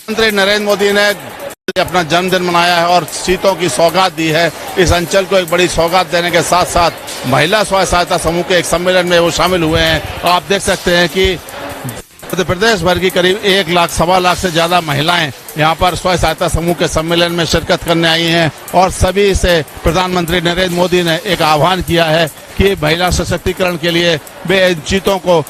प्रधानमंत्री नरेंद्र मोदी ने अपना जन्मदिन मनाया है और सीटों की सौगात दी है। इस अंचल को एक बड़ी सौगात देने के साथ साथ महिला स्वयं सहायता समूह के एक सम्मेलन में वो शामिल हुए हैं। आप देख सकते हैं कि मध्य प्रदेश भर की करीब 1 लाख सवा लाख से ज्यादा महिलाएं यहाँ पर स्वयं सहायता समूह के सम्मेलन में शिरकत करने आई हैं और सभी से प्रधानमंत्री नरेंद्र मोदी ने एक आह्वान किया है कि महिला सशक्तिकरण के लिए वे इन चीतों को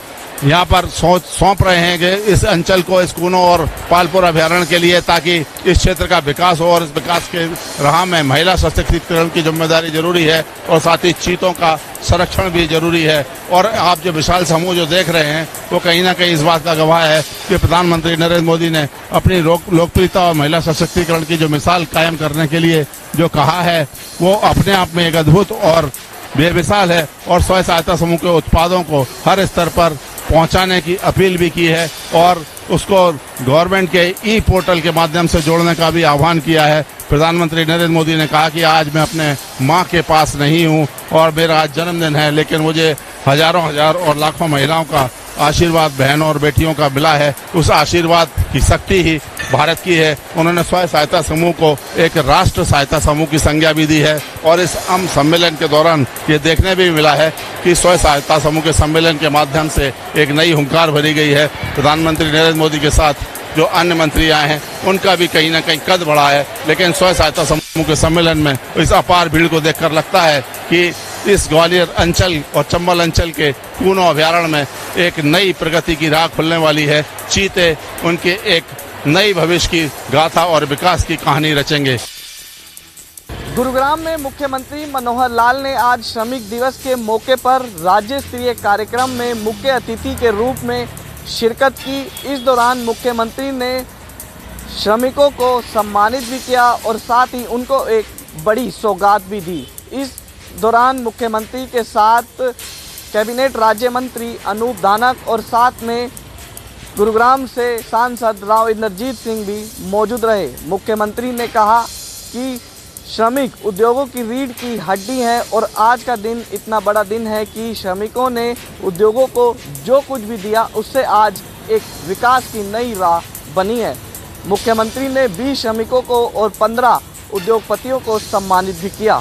यहाँ पर सौंप रहे हैं कि इस अंचल को इस कूनो और पालपुर अभ्यारण्य के लिए, ताकि इस क्षेत्र का विकास हो और इस विकास के राह में महिला सशक्तिकरण की जिम्मेदारी जरूरी है और साथ ही चीतों का संरक्षण भी जरूरी है। और आप जो विशाल समूह जो देख रहे हैं वो कहीं ना कहीं इस बात का गवाह है कि प्रधानमंत्री नरेंद्र मोदी ने अपनी लोकप्रियता और महिला सशक्तिकरण की जो मिसाल कायम करने के लिए जो कहा है वो अपने आप में एक अद्भुत और बेमिसाल है और स्वयं सहायता समूह के उत्पादों को हर स्तर पर पहुंचाने की अपील भी की है और उसको गवर्नमेंट के ई पोर्टल के माध्यम से जोड़ने का भी आह्वान किया है। प्रधानमंत्री नरेंद्र मोदी ने कहा कि आज मैं अपने मां के पास नहीं हूं और मेरा आज जन्मदिन है, लेकिन मुझे हजारों हजार और लाखों महिलाओं का आशीर्वाद बहनों और बेटियों का मिला है। उस आशीर्वाद की शक्ति ही भारत की है। उन्होंने स्वयं सहायता समूह को एक राष्ट्र सहायता समूह की संज्ञा भी दी है और इस सम्मेलन के दौरान ये देखने भी मिला है कि स्वयं सहायता समूह के सम्मेलन के माध्यम से एक नई हुंकार भरी गई है। प्रधानमंत्री नरेंद्र मोदी के साथ जो अन्य मंत्री आए हैं उनका भी कहीं ना कहीं कद बढ़ा है, लेकिन स्वयं सहायता समूह के सम्मेलन में इस अपार भीड़ को देखकर लगता है कि इस ग्वालियर अंचल और चंबल अंचल के कूनो अभ्यारण्य में एक नई प्रगति की राह खुलने वाली है। चीते उनके एक नई भविष्य की गाथा और विकास की कहानी रचेंगे। गुरुग्राम में मुख्यमंत्री मनोहर लाल ने आज श्रमिक दिवस के मौके पर राज्य स्तरीय कार्यक्रम में मुख्य अतिथि के रूप में शिरकत की। इस दौरान मुख्यमंत्री ने श्रमिकों को सम्मानित भी किया और साथ ही उनको एक बड़ी सौगात भी दी। इस दौरान मुख्यमंत्री के साथ कैबिनेट राज्य मंत्री अनूप धानक और साथ में गुरुग्राम से सांसद राव इंद्रजीत सिंह भी मौजूद रहे। मुख्यमंत्री ने कहा कि श्रमिक उद्योगों की रीढ़ की हड्डी है और आज का दिन इतना बड़ा दिन है कि श्रमिकों ने उद्योगों को जो कुछ भी दिया उससे आज एक विकास की नई राह बनी है। मुख्यमंत्री ने 20 श्रमिकों को और 15 उद्योगपतियों को सम्मानित भी किया।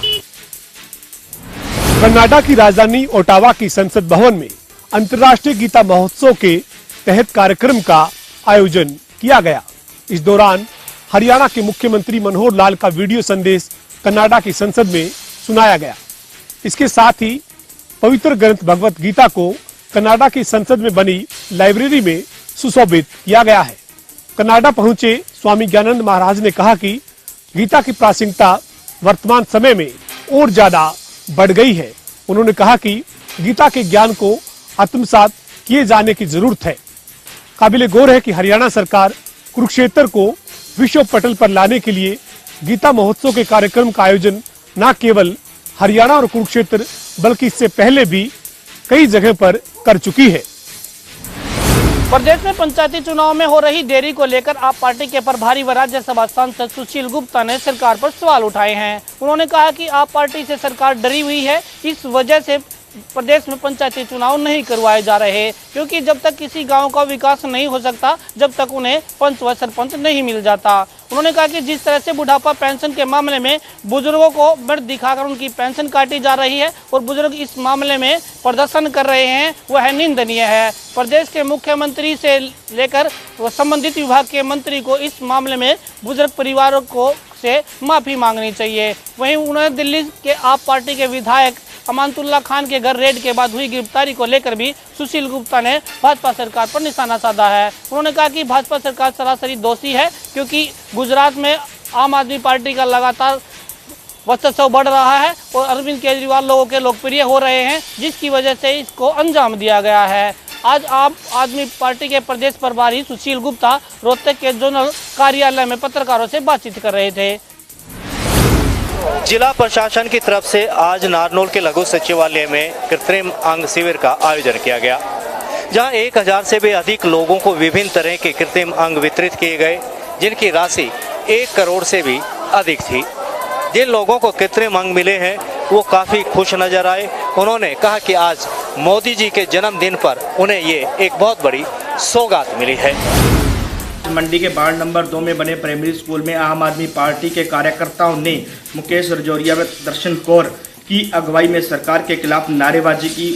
कर्नाटक की राजधानी ओटावा की संसद भवन में अंतर्राष्ट्रीय गीता महोत्सव के तहत कार्यक्रम का आयोजन किया गया। इस दौरान हरियाणा के मुख्यमंत्री मनोहर लाल का वीडियो संदेश कर्नाटक की संसद में सुनाया गया। इसके साथ ही पवित्र ग्रंथ भगवत गीता को कर्नाटक की संसद में बनी लाइब्रेरी में सुशोभित किया गया है। कर्नाटक पहुंचे स्वामी ज्ञानानंद महाराज ने कहा कि गीता की प्रासंगिकता वर्तमान समय में और ज्यादा बढ़ गई है। उन्होंने कहा कि गीता के ज्ञान को आत्मसात किए जाने की जरूरत है। काबिले गौर है कि हरियाणा सरकार कुरुक्षेत्र को विश्व पटल पर लाने के लिए गीता महोत्सव के कार्यक्रम का आयोजन न केवल हरियाणा और कुरुक्षेत्र बल्कि इससे पहले भी कई जगह पर कर चुकी है। प्रदेश में पंचायती चुनाव में हो रही देरी को लेकर आप पार्टी के प्रभारी व राज्यसभा सांसद सुशील गुप्ता ने सरकार पर सवाल उठाए हैं। उन्होंने कहा कि आप पार्टी से सरकार डरी हुई है, इस वजह से प्रदेश में पंचायती चुनाव नहीं करवाए जा रहे, क्योंकि जब तक किसी गांव का विकास नहीं हो सकता जब तक उन्हें पंच व सरपंच नहीं मिल जाता। उन्होंने कहा कि जिस तरह से बुढ़ापा पेंशन के मामले में बुजुर्गों को बढ़ दिखाकर उनकी पेंशन काटी जा रही है और बुजुर्ग इस मामले में प्रदर्शन कर रहे हैं, वह निंदनीय है। प्रदेश के मुख्यमंत्री से लेकर संबंधित विभाग के मंत्री को इस मामले में बुजुर्ग परिवारों को से माफी मांगनी चाहिए। वहीं उन्होंने दिल्ली के आप पार्टी के विधायक अमानतुल्लाह खान के घर रेड के बाद हुई गिरफ्तारी को लेकर भी सुशील गुप्ता ने भाजपा सरकार पर निशाना साधा है। उन्होंने कहा कि भाजपा सरकार सरासरी दोषी है, क्योंकि गुजरात में आम आदमी पार्टी का लगातार वर्चस्व बढ़ रहा है और अरविंद केजरीवाल लोगों के लोकप्रिय हो रहे हैं, जिसकी वजह से इसको अंजाम दिया गया है। आज आम आदमी पार्टी के प्रदेश प्रभारी सुशील गुप्ता रोहतक के जोनल कार्यालय में पत्रकारों से बातचीत कर रहे थे। जिला प्रशासन की तरफ से आज नारनौल के लघु सचिवालय में कृत्रिम अंग शिविर का आयोजन किया गया, जहां 1000 से भी अधिक लोगों को विभिन्न तरह के कृत्रिम अंग वितरित किए गए, जिनकी राशि 1 करोड़ से भी अधिक थी। जिन लोगों को कृत्रिम अंग मिले हैं वो काफ़ी खुश नजर आए। उन्होंने कहा कि आज मोदी जी के जन्मदिन पर उन्हें ये एक बहुत बड़ी सौगात मिली है। मंडी के वार्ड नंबर 2 में बने प्राइमरी स्कूल में आम आदमी पार्टी के कार्यकर्ताओं ने मुकेश रजौरिया व दर्शन कौर की अगुवाई में सरकार के खिलाफ नारेबाजी की।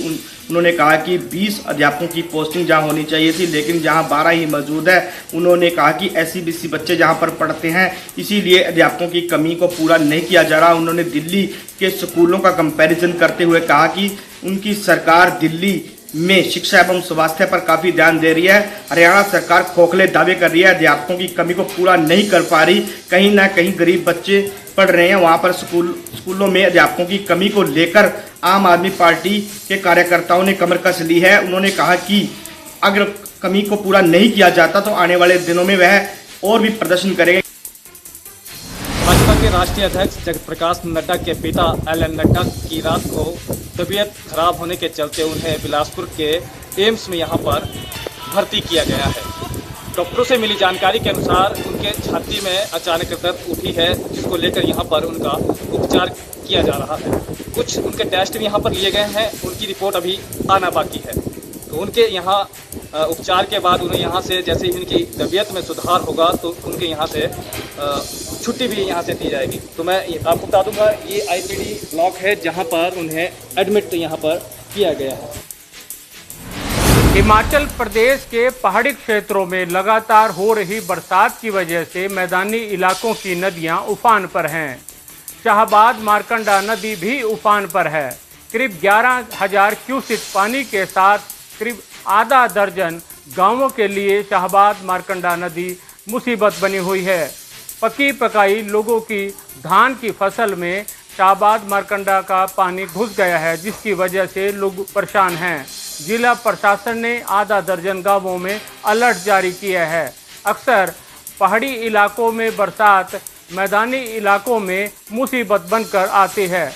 उन्होंने कहा कि 20 अध्यापकों की पोस्टिंग जहां होनी चाहिए थी, लेकिन जहां 12 ही मौजूद है। उन्होंने कहा कि SC/BC बच्चे जहां पर पढ़ते हैं, इसीलिए अध्यापकों की कमी को पूरा नहीं किया जा रहा। उन्होंने दिल्ली के स्कूलों का कंपैरिजन करते हुए कहा कि उनकी सरकार दिल्ली में शिक्षा एवं स्वास्थ्य पर काफी ध्यान दे रही है। हरियाणा सरकार खोखले दावे कर रही है, अध्यापकों की कमी को पूरा नहीं कर पा रही। कहीं ना कहीं गरीब बच्चे पढ़ रहे हैं, वहां पर स्कूलों में अध्यापकों की कमी को लेकर आम आदमी पार्टी के कार्यकर्ताओं ने कमर कस ली है। उन्होंने कहा कि अगर कमी को पूरा नहीं किया जाता तो आने वाले दिनों में वह और भी प्रदर्शन करेंगे। भाजपा के राष्ट्रीय अध्यक्ष जगत प्रकाश नड्डा के पिता LN नड्डा की रात को तबीयत खराब होने के चलते उन्हें बिलासपुर के एम्स में यहां पर भर्ती किया गया है। डॉक्टरों से मिली जानकारी के अनुसार उनके छाती में अचानक दर्द उठी है, जिसको लेकर यहां पर उनका उपचार किया जा रहा है। कुछ उनके टेस्ट भी यहां पर लिए गए हैं, उनकी रिपोर्ट अभी आना बाकी है। तो उनके यहाँ उपचार के बाद उन्हें यहाँ से जैसे ही उनकी तबीयत में सुधार होगा तो उनके यहाँ से छुट्टी भी यहाँ से दी जाएगी। तो मैं आपको बता दूंगा, ये IPD ब्लॉक है जहाँ पर उन्हें एडमिट यहाँ पर किया गया है। हिमाचल प्रदेश के पहाड़ी क्षेत्रों में लगातार हो रही बरसात की वजह से मैदानी इलाकों की नदियां उफान पर हैं। शाहबाद मारकंडा नदी भी उफान पर है। करीब 11,000 क्यूसेक पानी के साथ करीब आधा दर्जन गांवों के लिए शाहबाद मारकंडा नदी मुसीबत बनी हुई है। पकी पकाई लोगों की धान की फसल में शाहबाद मारकंडा का पानी घुस गया है, जिसकी वजह से लोग परेशान हैं। जिला प्रशासन ने आधा दर्जन गांवों में अलर्ट जारी किया है। अक्सर पहाड़ी इलाकों में बरसात मैदानी इलाकों में मुसीबत बनकर आती है।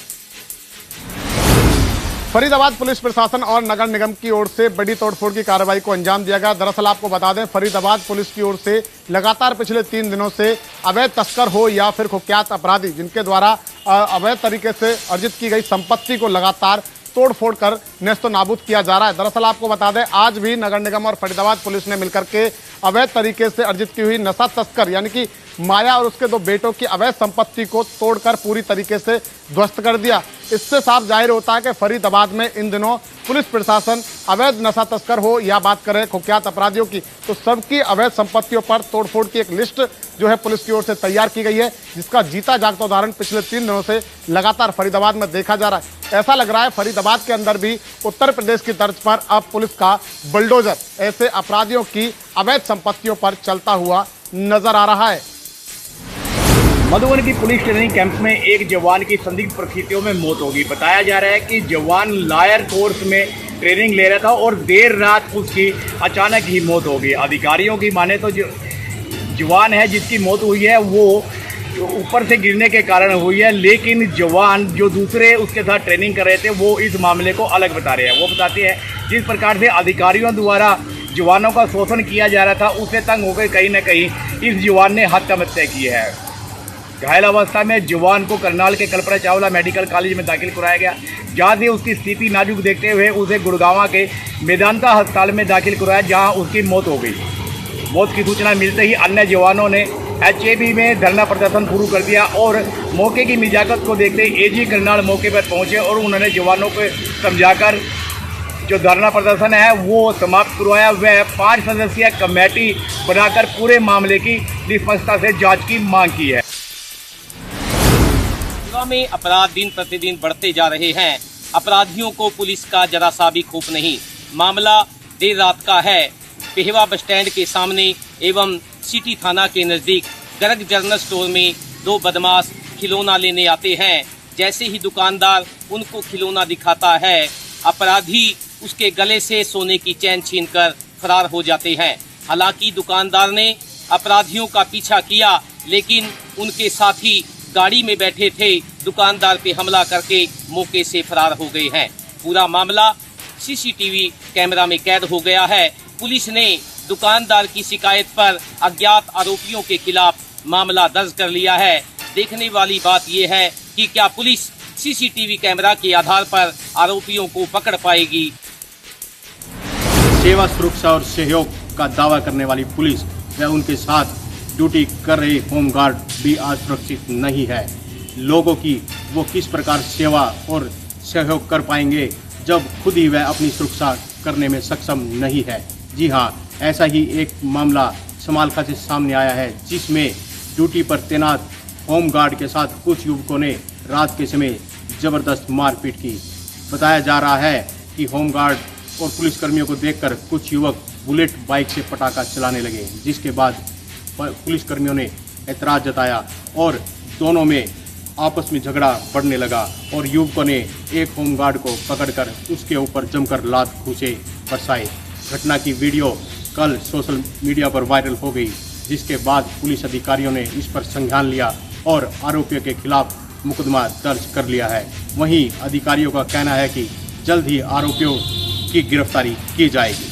फरीदाबाद पुलिस प्रशासन और नगर निगम की ओर से बड़ी तोड़फोड़ की कार्रवाई को अंजाम दिया गया। दरअसल आपको बता दें, फरीदाबाद पुलिस की ओर से लगातार पिछले 3 दिनों से अवैध तस्कर हो या फिर कुख्यात अपराधी जिनके द्वारा अवैध तरीके से अर्जित की गई संपत्ति को लगातार तोड़फोड़ कर नेस्तो नाबूद किया जा रहा है। दरअसल आपको बता दें, आज भी नगर निगम और फरीदाबाद पुलिस ने मिलकर के अवैध तरीके से अर्जित की हुई नशा तस्कर यानी कि माया और उसके 2 बेटों की अवैध संपत्ति को तोड़कर पूरी तरीके से ध्वस्त कर दिया। इससे साफ जाहिर होता है कि फरीदाबाद में इन दिनों पुलिस प्रशासन अवैध नशा तस्कर हो या बात करें कुख्यात अपराधियों की, तो सबकी अवैध संपत्तियों पर तोड़फोड़ की एक लिस्ट जो है पुलिस की ओर से तैयार की गई है, जिसका जीता जागता उदाहरण पिछले 3 दिनों से लगातार फरीदाबाद में देखा जा रहा है। ऐसा लग रहा है फरीदाबाद के अंदर भी उत्तर प्रदेश की तर्ज पर अब पुलिस का बुलडोजर ऐसे अपराधियों की अवैध संपत्तियों पर चलता हुआ नजर आ रहा है। मधुबनी की पुलिस ट्रेनिंग कैंप में एक जवान की संदिग्ध परिस्थितियों में मौत होगी। बताया जा रहा है कि जवान लायर कोर्स में ट्रेनिंग ले रहा था और देर रात उसकी अचानक ही मौत हो गई। अधिकारियों की माने तो जो जवान है जिसकी मौत हुई है वो ऊपर से गिरने के कारण हुई है, लेकिन जवान जो दूसरे उसके साथ ट्रेनिंग कर रहे थे वो इस मामले को अलग बता रहे हैं। वो बताते हैं जिस प्रकार से अधिकारियों द्वारा जवानों का शोषण किया जा रहा था, उससे तंग होकर कहीं ना कहीं इस जवान ने आत्महत्या की है। घायल अवस्था में जवान को करनाल के कल्पना चावला मेडिकल कॉलेज में दाखिल कराया गया, जहाँ से उसकी स्थिति नाजुक देखते हुए उसे गुड़गांव के मेदांता अस्पताल में दाखिल कराया, जहाँ उसकी मौत हो गई। मौत की सूचना मिलते ही अन्य जवानों ने HAB में धरना प्रदर्शन शुरू कर दिया और मौके की मिजाकत को देखते AG करनाल मौके पर पहुंचे और उन्होंने जवानों को समझाकर जो धरना प्रदर्शन है वो समाप्त करवाया। वह 5 सदस्यीय कमेटी बनाकर पूरे मामले की निष्पक्षता से जांच की मांग की है। में अपराध दिन प्रतिदिन बढ़ते जा रहे हैं। अपराधियों को पुलिस का जरा सा भी खौफ नहीं। मामला देर रात का है। पेहवा बस स्टैंड के सामने एवं सिटी थाना के नजदीक गर्ग जनरल स्टोर में 2 बदमाश खिलौना लेने आते हैं। जैसे ही दुकानदार उनको खिलौना दिखाता है, अपराधी उसके गले से सोने की चैन छीनकर फरार हो जाते हैं। हालांकि दुकानदार ने अपराधियों का पीछा किया, लेकिन उनके साथी गाड़ी में बैठे थे, दुकानदार पे हमला करके मौके से फरार हो गए हैं। पूरा मामला CCTV कैमरा में कैद हो गया है। पुलिस ने दुकानदार की शिकायत पर अज्ञात आरोपियों के खिलाफ मामला दर्ज कर लिया है। देखने वाली बात यह है कि क्या पुलिस CCTV कैमरा के आधार पर आरोपियों को पकड़ पाएगी। सेवा, सुरक्षा और सहयोग का दावा करने वाली पुलिस व उनके साथ ड्यूटी कर रहे होमगार्ड भी आज सुरक्षित नहीं है। लोगों की वो किस प्रकार सेवा और सहयोग कर पाएंगे जब खुद ही वह अपनी सुरक्षा करने में सक्षम नहीं है। जी हाँ, ऐसा ही एक मामला समालखा से सामने आया है, जिसमें ड्यूटी पर तैनात होमगार्ड के साथ कुछ युवकों ने रात के समय जबरदस्त मारपीट की। बताया जा रहा है कि होमगार्ड और पुलिसकर्मियों को देखकर कुछ युवक बुलेट बाइक से पटाखा चलाने लगे, जिसके बाद पुलिसकर्मियों ने ऐतराज जताया और दोनों में आपस में झगड़ा बढ़ने लगा और युवकों ने एक होमगार्ड को पकड़कर उसके ऊपर जमकर लात घूंसे बरसाए। घटना की वीडियो कल सोशल मीडिया पर वायरल हो गई, जिसके बाद पुलिस अधिकारियों ने इस पर संज्ञान लिया और आरोपियों के खिलाफ मुकदमा दर्ज कर लिया है। वहीं अधिकारियों का कहना है कि जल्द ही आरोपियों की गिरफ्तारी की जाएगी।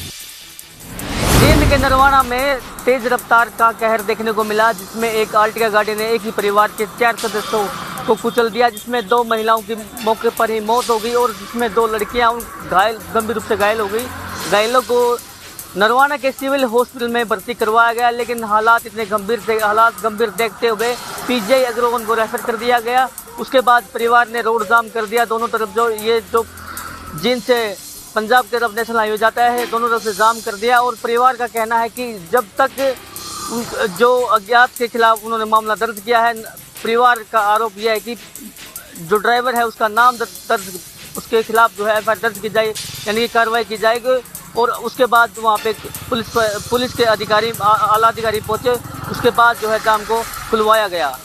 जींद के नरवाना में तेज रफ्तार का कहर देखने को मिला, जिसमें एक आर्टिका गाड़ी ने एक ही परिवार के 4 सदस्यों को कुचल दिया, जिसमें 2 महिलाओं की मौके पर ही मौत हो गई और जिसमें 2 लड़कियां गंभीर रूप से घायल हो गई। घायलों को नरवाना के सिविल हॉस्पिटल में भर्ती करवाया गया, लेकिन हालात गंभीर देखते हुए पीजीआई अग्रवन को रेफर कर दिया गया। उसके बाद परिवार ने रोड जाम कर दिया। दोनों तरफ जो जींद से पंजाब की तरफ नेशनल हाईवे जाता है, दोनों तरफ से जाम कर दिया और परिवार का कहना है कि जब तक जो अज्ञात के खिलाफ उन्होंने मामला दर्ज किया है, परिवार का आरोप यह है कि जो ड्राइवर है उसका नाम दर्ज, उसके खिलाफ जो है एफआईआर दर्ज की जाए, यानी कि कार्रवाई की जाएगी। और उसके बाद वहाँ पे पुलिस के अधिकारी, आला अधिकारी पहुँचे, उसके बाद जो है जाम को खुलवाया गया।